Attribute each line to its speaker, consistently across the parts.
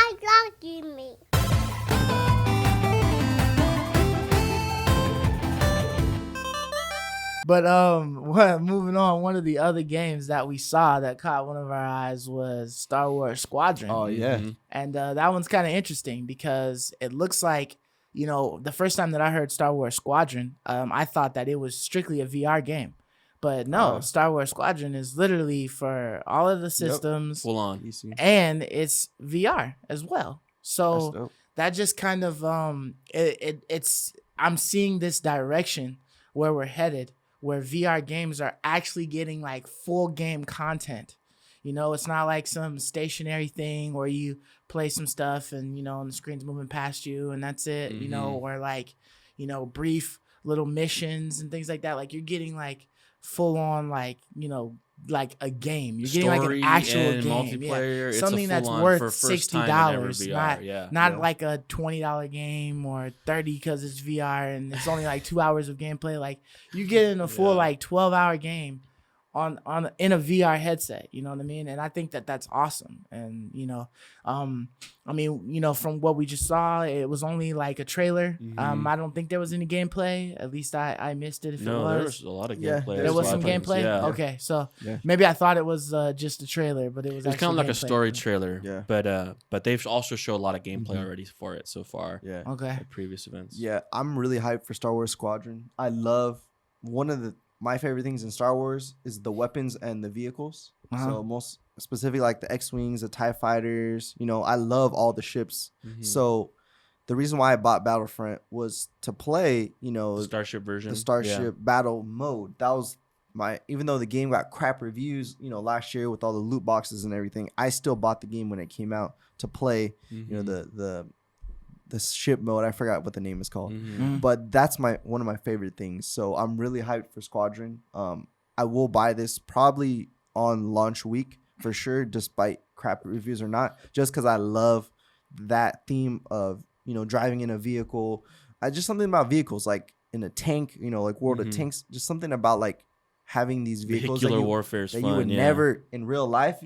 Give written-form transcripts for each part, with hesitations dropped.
Speaker 1: I got me.
Speaker 2: But moving on, one of the other games that we saw that caught one of our eyes was Star Wars Squadron.
Speaker 3: Oh yeah.
Speaker 4: Mm-hmm.
Speaker 2: And that one's kind of interesting because it looks like, the first time that I heard Star Wars Squadron, I thought that it was strictly a VR game. But no, Star Wars Squadron is literally for all of the systems.
Speaker 4: Full on.
Speaker 3: PC.
Speaker 2: And it's VR as well.
Speaker 3: That's
Speaker 2: So
Speaker 3: dope.
Speaker 2: that just kind of it's I'm seeing this direction where we're headed, where VR games are actually getting like full game content. It's not like some stationary thing where you play some stuff and and the screen's moving past you and that's it. Or like brief little missions and things like that. Like you're getting like full on like a game. You're getting like an actual
Speaker 4: and
Speaker 2: game,
Speaker 4: multiplayer. It's
Speaker 2: something
Speaker 4: a
Speaker 2: that's
Speaker 4: full-on
Speaker 2: worth
Speaker 4: for first time
Speaker 2: $60,
Speaker 4: in ever VR,
Speaker 2: not like a $20 game or $30 because it's VR and it's only like 2 hours of gameplay. Like you're getting a full like 12-hour game in a VR headset. You know what I mean? And I think that that's awesome. And from what we just saw, it was only like a trailer. I don't think there was any gameplay. At least I missed it. If
Speaker 4: No,
Speaker 2: it
Speaker 4: there
Speaker 2: was
Speaker 4: was a lot of
Speaker 3: Yeah,
Speaker 4: gameplay.
Speaker 2: there was
Speaker 4: a
Speaker 2: some
Speaker 4: lot of things.
Speaker 2: gameplay.
Speaker 4: Yeah.
Speaker 2: Okay, so
Speaker 3: Yeah.
Speaker 2: maybe I thought it was just a trailer, but it was
Speaker 4: It's kind of like a
Speaker 2: gameplay.
Speaker 4: story trailer.
Speaker 3: Yeah.
Speaker 4: But they've also showed a lot of gameplay already for it so far.
Speaker 3: Yeah.
Speaker 2: Okay.
Speaker 4: At previous events.
Speaker 3: Yeah, I'm really hyped for Star Wars Squadron. I love one of my favorite things in Star Wars is the weapons and the vehicles. So most specifically like the X-Wings, the TIE Fighters, I love all the ships. So the reason why I bought Battlefront was to play,
Speaker 4: The Starship version.
Speaker 3: the Starship battle mode. That was even though the game got crap reviews, last year with all the loot boxes and everything, I still bought the game when it came out to play, the ship mode. I forgot what the name is called, but that's one of my favorite things. So I'm really hyped for Squadron. I will buy this probably on launch week for sure, despite crap reviews or not, just because I love that theme of driving in a vehicle. Just something about vehicles, like in a tank, like World of Tanks. Just something about like having these vehicles
Speaker 4: Vehicular warfare is
Speaker 3: that
Speaker 4: fun.
Speaker 3: you would
Speaker 4: yeah.
Speaker 3: never in real life,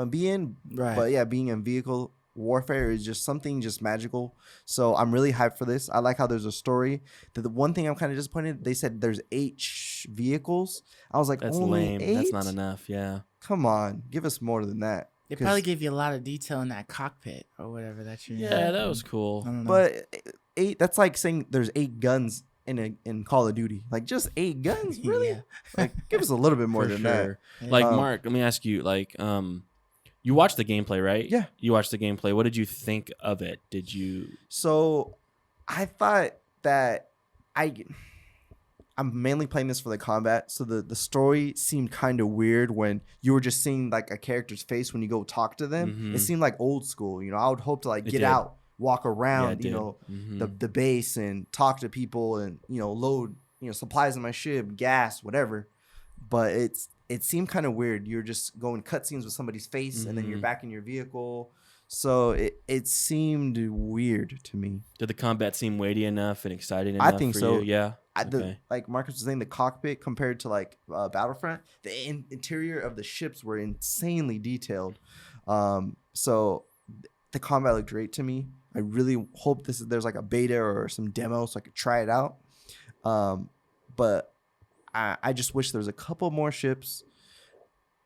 Speaker 3: be in.
Speaker 2: Right.
Speaker 3: But yeah, being in vehicle warfare is just something just magical. So I'm really hyped for this. I like how there's a story. The one thing I'm kind of disappointed, they said there's 8 vehicles. I was like,
Speaker 4: That's
Speaker 3: only
Speaker 4: lame.
Speaker 3: 8?
Speaker 4: That's not enough. Yeah.
Speaker 3: Come on, give us more than that.
Speaker 2: They probably gave you a lot of detail in that cockpit or whatever that you're in.
Speaker 4: Yeah, that was
Speaker 2: I
Speaker 4: cool.
Speaker 2: don't know.
Speaker 3: But 8, that's like saying there's 8 guns in Call of Duty. Like just 8 guns, really?
Speaker 2: Yeah.
Speaker 3: Like give us a little bit more
Speaker 4: For
Speaker 3: than
Speaker 4: sure.
Speaker 2: that.
Speaker 4: Like
Speaker 3: Um,
Speaker 4: Mark, let me ask you. Like, you watched the gameplay, right?
Speaker 3: Yeah.
Speaker 4: You watched the gameplay. What did you think of it? Did you?
Speaker 3: So I thought that I'm mainly playing this for the combat. So the story seemed kind of weird when you were just seeing like a character's face when you go talk to them. It seemed like old school. I would hope to like
Speaker 4: It
Speaker 3: get
Speaker 4: did.
Speaker 3: out, walk around,
Speaker 4: it did. Mm-hmm.
Speaker 3: the base and talk to people and load supplies in my ship, gas, whatever. But it seemed kind of weird. You're just going cutscenes with somebody's face and then you're back in your vehicle. So it seemed weird to me.
Speaker 4: Did the combat seem weighty enough and exciting enough?
Speaker 3: I think
Speaker 4: for
Speaker 3: so.
Speaker 4: You? Yeah.
Speaker 3: The like Marcus was saying, the cockpit compared to like Battlefront, the interior of the ships were insanely detailed. So the combat looked great to me. I really hope there's like a beta or some demo so I could try it out. But I just wish there was a couple more ships.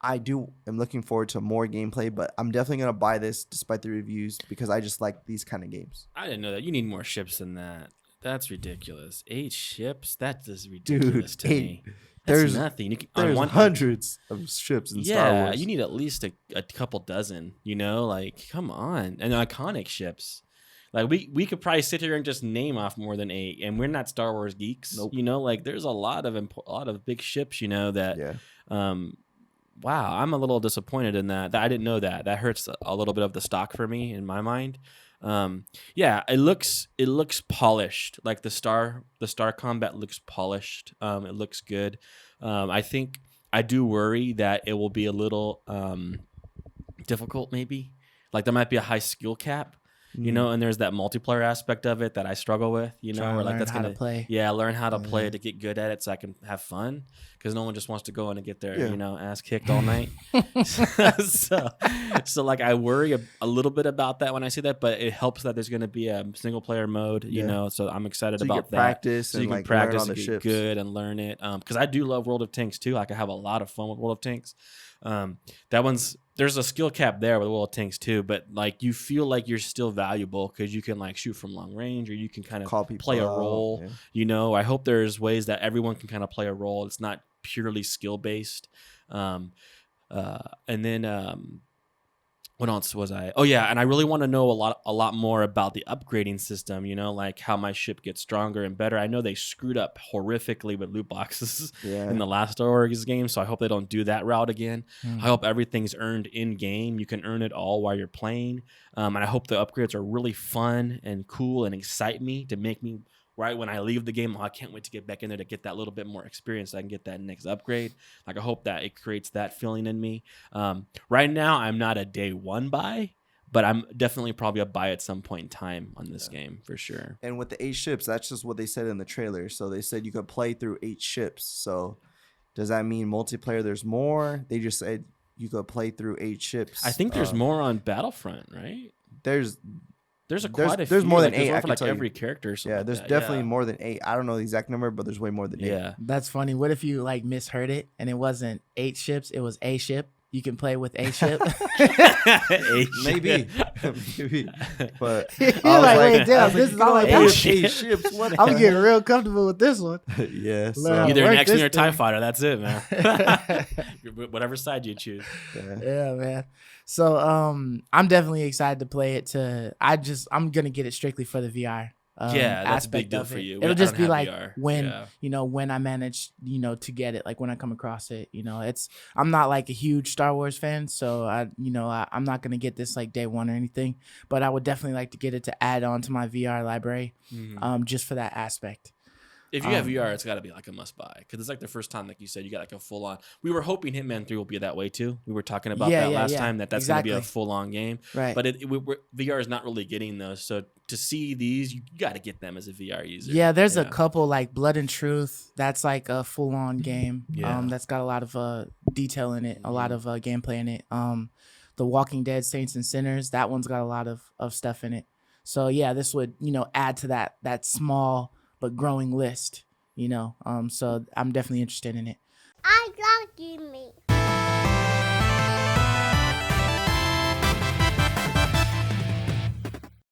Speaker 3: I am looking forward to more gameplay, but I'm definitely gonna buy this despite the reviews because I just like these kind of games.
Speaker 4: I didn't know that. You need more ships than that. That's ridiculous. 8 ships? That is ridiculous to
Speaker 3: 8.
Speaker 4: me. That's
Speaker 3: There's
Speaker 4: nothing.
Speaker 3: There's hundreds of ships in Star
Speaker 4: Yeah,
Speaker 3: Wars.
Speaker 4: you need at least a couple dozen. Like, come on, and iconic ships. Like we could probably sit here and just name off more than 8, and we're not Star Wars geeks.
Speaker 3: Nope.
Speaker 4: Like there's a lot of big ships. That.
Speaker 3: Yeah.
Speaker 4: Wow, I'm a little disappointed in that. I didn't know that. That hurts a little bit of the stock for me in my mind. Yeah, it looks polished. Like the star combat looks polished. It looks good. I think I do worry that it will be a little difficult maybe. Like there might be a high skill cap. you know, and there's that multiplayer aspect of it that I struggle with, you know,
Speaker 2: Trying to
Speaker 4: where like
Speaker 2: learn
Speaker 4: that's
Speaker 2: how to
Speaker 4: gonna
Speaker 2: play.
Speaker 4: yeah, learn how to play to get good at it so I can have fun, because no one just wants to go in and get their
Speaker 3: Yeah.
Speaker 4: you know ass kicked all night. so so like I worry a little bit about that when I see that, but it helps that there's going to be a single player mode, you
Speaker 3: Yeah.
Speaker 4: know, so I'm excited
Speaker 3: So you
Speaker 4: about
Speaker 3: can
Speaker 4: that.
Speaker 3: practice
Speaker 4: So
Speaker 3: and
Speaker 4: you can
Speaker 3: like learn
Speaker 4: practice
Speaker 3: on
Speaker 4: and
Speaker 3: the
Speaker 4: get
Speaker 3: ships.
Speaker 4: good and learn it, because I do love World of Tanks too. Like I have a lot of fun with World of Tanks. That one's there's a skill cap there with World of Tanks too, but like you feel like you're still valuable because you can like shoot from long range, or you can kind
Speaker 3: Call
Speaker 4: of
Speaker 3: people
Speaker 4: play a
Speaker 3: out,
Speaker 4: role.
Speaker 3: yeah.
Speaker 4: You know, I hope there's ways that everyone can kind of play a role. It's not purely skill based. And then what else was I? Oh yeah, and I really want to know a lot more about the upgrading system. You know, like how my ship gets stronger and better. I know they screwed up horrifically with loot boxes
Speaker 3: Yeah.
Speaker 4: in the last Star Wars game, so I hope they don't do that route again. I hope everything's earned in game. You can earn it all while you're playing, and I hope the upgrades are really fun and cool and excite me to make me. Right when I leave the game, I can't wait to get back in there to get that little bit more experience so I can get that next upgrade. Like I hope that it creates that feeling in me. Right now, I'm not a day one buy, but I'm definitely probably a buy at some point in time on this game for sure.
Speaker 3: And with the 8 ships, that's just what they said in the trailer. So they said you could play through 8 ships. So does that mean multiplayer there's more? They just said you could play through 8 ships.
Speaker 4: I think there's more on Battlefront, right?
Speaker 3: There's
Speaker 4: Quite a
Speaker 3: there's
Speaker 4: few.
Speaker 3: more
Speaker 4: Like,
Speaker 3: than 8.
Speaker 4: there's one
Speaker 3: I
Speaker 4: for
Speaker 3: can
Speaker 4: like
Speaker 3: tell you.
Speaker 4: every character. Or something
Speaker 3: Yeah,
Speaker 4: like
Speaker 3: there's
Speaker 4: that.
Speaker 3: definitely more than 8. I don't know the exact number, but there's way more than 8.
Speaker 4: Yeah.
Speaker 2: That's funny. What if you like misheard it and it wasn't 8 ships, it was a ship? You can play with a ship.
Speaker 3: Maybe. Maybe. But
Speaker 2: You're
Speaker 3: I was
Speaker 2: like, wait, damn,
Speaker 3: I was
Speaker 2: this is
Speaker 3: you
Speaker 2: all
Speaker 3: know,
Speaker 2: I
Speaker 3: eight-
Speaker 2: got.
Speaker 3: 8 ships. What?
Speaker 2: I'm getting real comfortable with this one.
Speaker 3: Yeah. So,
Speaker 2: Learn how to
Speaker 4: Either
Speaker 2: work
Speaker 4: next
Speaker 2: this
Speaker 4: or TIE
Speaker 2: thing.
Speaker 4: Fighter. That's it, man. Whatever side you choose.
Speaker 3: yeah.
Speaker 2: Yeah, man. So I'm definitely excited to play it. I'm gonna get it strictly for the VR.
Speaker 4: Yeah, that's a big
Speaker 2: aspect
Speaker 4: deal
Speaker 2: of
Speaker 4: for
Speaker 2: it.
Speaker 4: you.
Speaker 2: It'll
Speaker 4: I
Speaker 2: just
Speaker 4: don't
Speaker 2: be
Speaker 4: have
Speaker 2: like
Speaker 4: VR.
Speaker 2: when
Speaker 4: Yeah.
Speaker 2: when I manage to get it, like when I come across it. I'm not like a huge Star Wars fan, so I'm not gonna get this like day one or anything. But I would definitely like to get it to add on to my VR library, just for that aspect.
Speaker 4: If you have VR, it's got to be like a must buy because it's like the first time, like you said, you got like a full on. We were hoping Hitman 3 will be that way too. We were talking about that last time that's going to be a
Speaker 2: exactly.
Speaker 4: full on game,
Speaker 2: Right.
Speaker 4: But VR is not really getting those. So to see these, you got to get them as a VR user.
Speaker 2: Yeah, there's a couple like Blood and Truth. That's like a full on game.
Speaker 4: Yeah.
Speaker 2: That's got a lot of detail in it, a lot of gameplay in it. The Walking Dead Saints and Sinners. That one's got a lot of stuff in it. So yeah, this would add to that small but growing list. So I'm definitely interested in it.
Speaker 1: I love you, me.